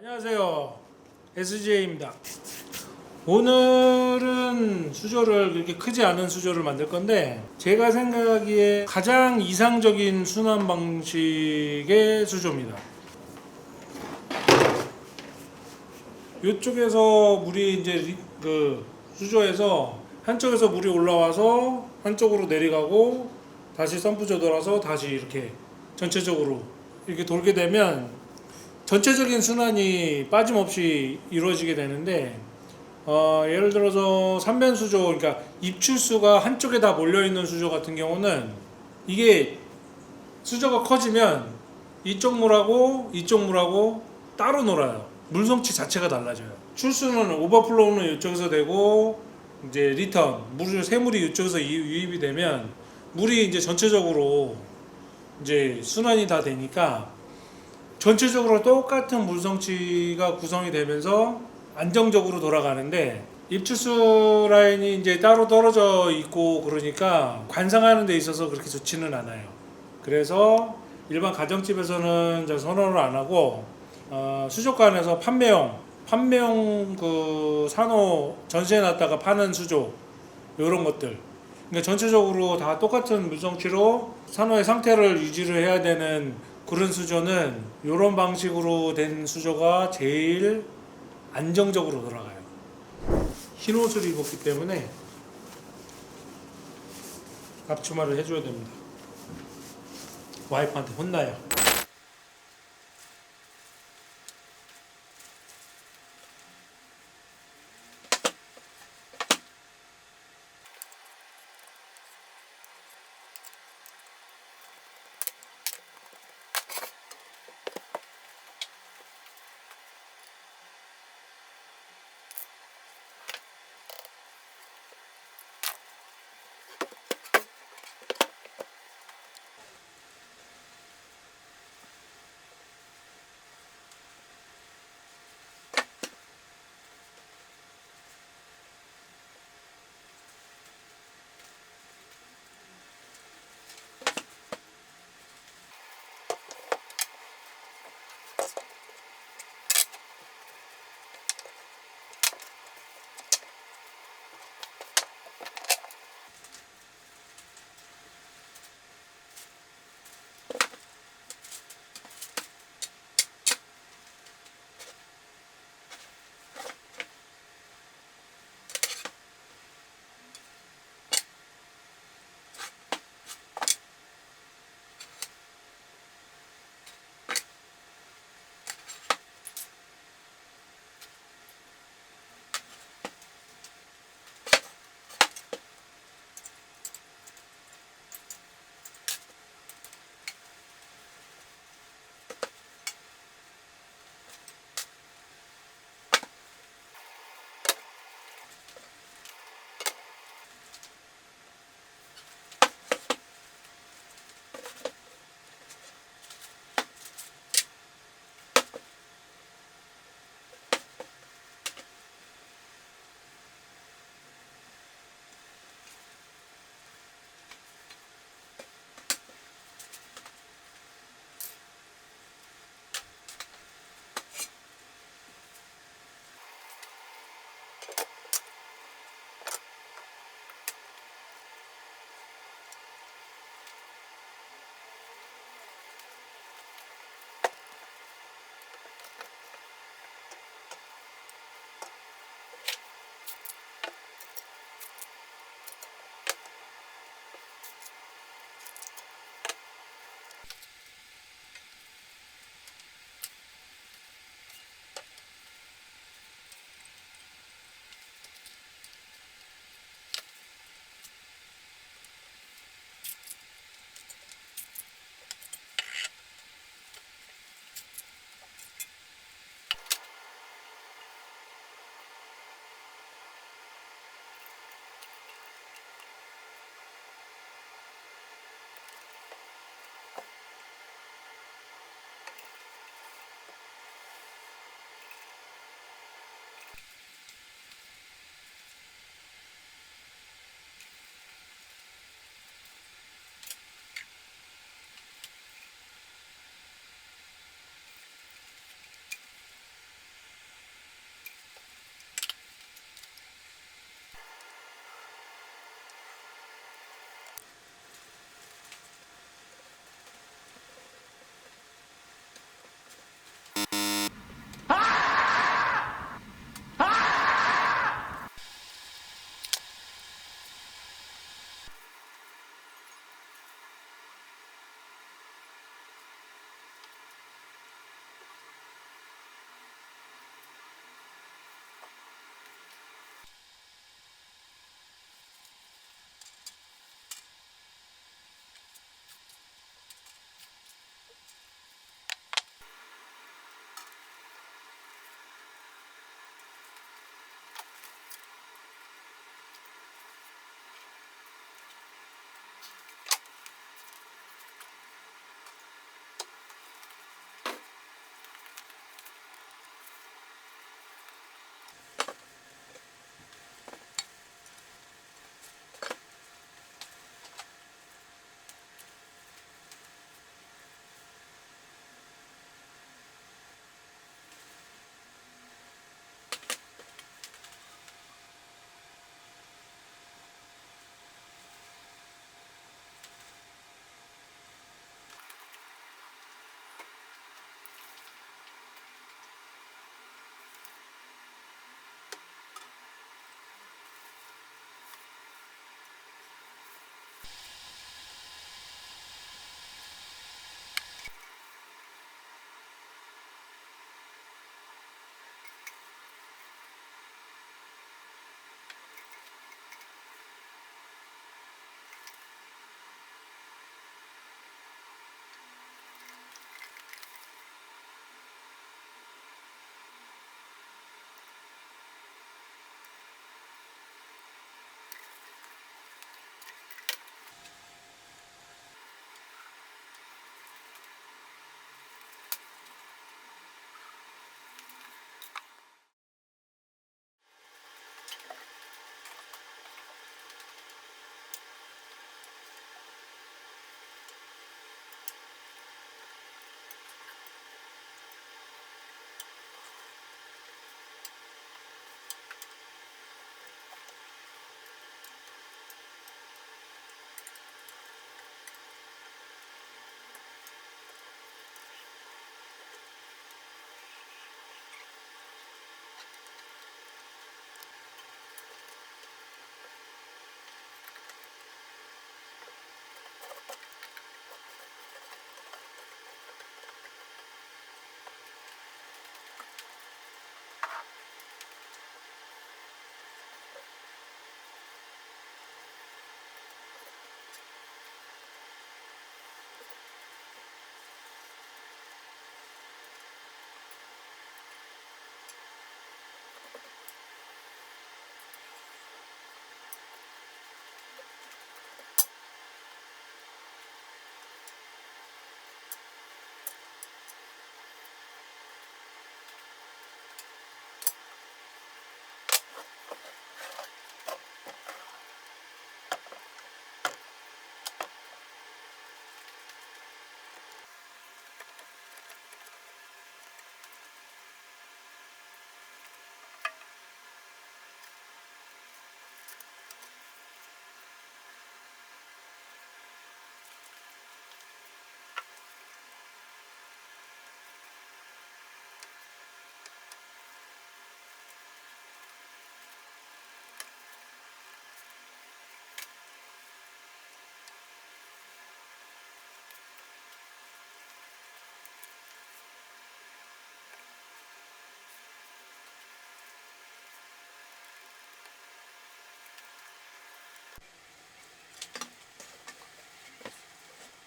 안녕하세요. SJ입니다. 오늘은 수조를 그렇게 크지 않은 수조를 만들 건데, 제가 생각하기에 가장 이상적인 순환 방식의 수조입니다. 이쪽에서 물이 이제 그 수조에서 한쪽에서 물이 올라와서 한쪽으로 내려가고 다시 펌프조 돌아서 다시 이렇게 전체적으로 이렇게 돌게 되면 전체적인 순환이 빠짐없이 이루어지게 되는데, 예를 들어서 삼변 수조, 그러니까 입출수가 한쪽에 다 몰려있는 수조 같은 경우는 이게 수조가 커지면 이쪽 물하고 이쪽 물하고 따로 놀아요. 물성치 자체가 달라져요. 출수는 오버플로우는 이쪽에서 되고, 이제 리턴 새물이 이쪽에서 유입이 되면 물이 이제 전체적으로 이제 순환이 다 되니까 전체적으로 똑같은 물성치가 구성이 되면서 안정적으로 돌아가는데, 입출수 라인이 이제 따로 떨어져 있고 그러니까 관상하는 데 있어서 그렇게 좋지는 않아요. 그래서 일반 가정집에서는 선호를 안 하고, 수족관에서 판매용 그 산호 전시해 놨다가 파는 수조, 요런 것들, 그러니까 전체적으로 다 똑같은 물성치로 산호의 상태를 유지를 해야 되는 그런 수조는 이런 방식으로 된 수조가 제일 안정적으로 돌아가요. 흰 옷을 입었기 때문에 앞치마를 해줘야 됩니다. 와이프한테 혼나요.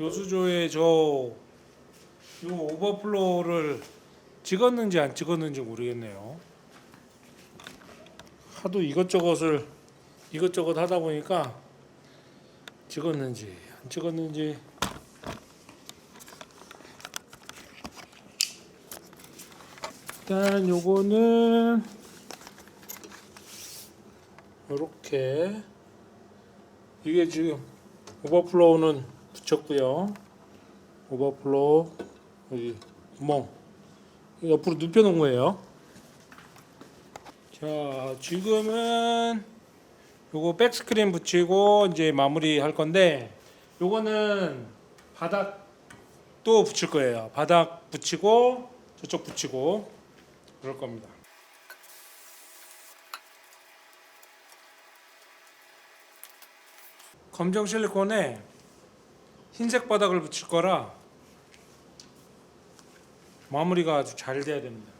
요 수조에 요 오버플로우를 찍었는지 안 찍었는지 모르겠네요. 하도 이것저것 하다 보니까 찍었는지 안 찍었는지. 일단 요거는 요렇게, 이게 지금 오버플로우는 붙였고요. 오버플로우 여기 구멍 옆으로 눕혀 놓은 거예요. 자, 지금은 요거 백스크린 붙이고 이제 마무리 할 건데, 요거는 바닥도 붙일 거예요. 바닥 붙이고 저쪽 붙이고 그럴 겁니다. 검정 실리콘에 흰색 바닥을 붙일 거라 마무리가 아주 잘 돼야 됩니다.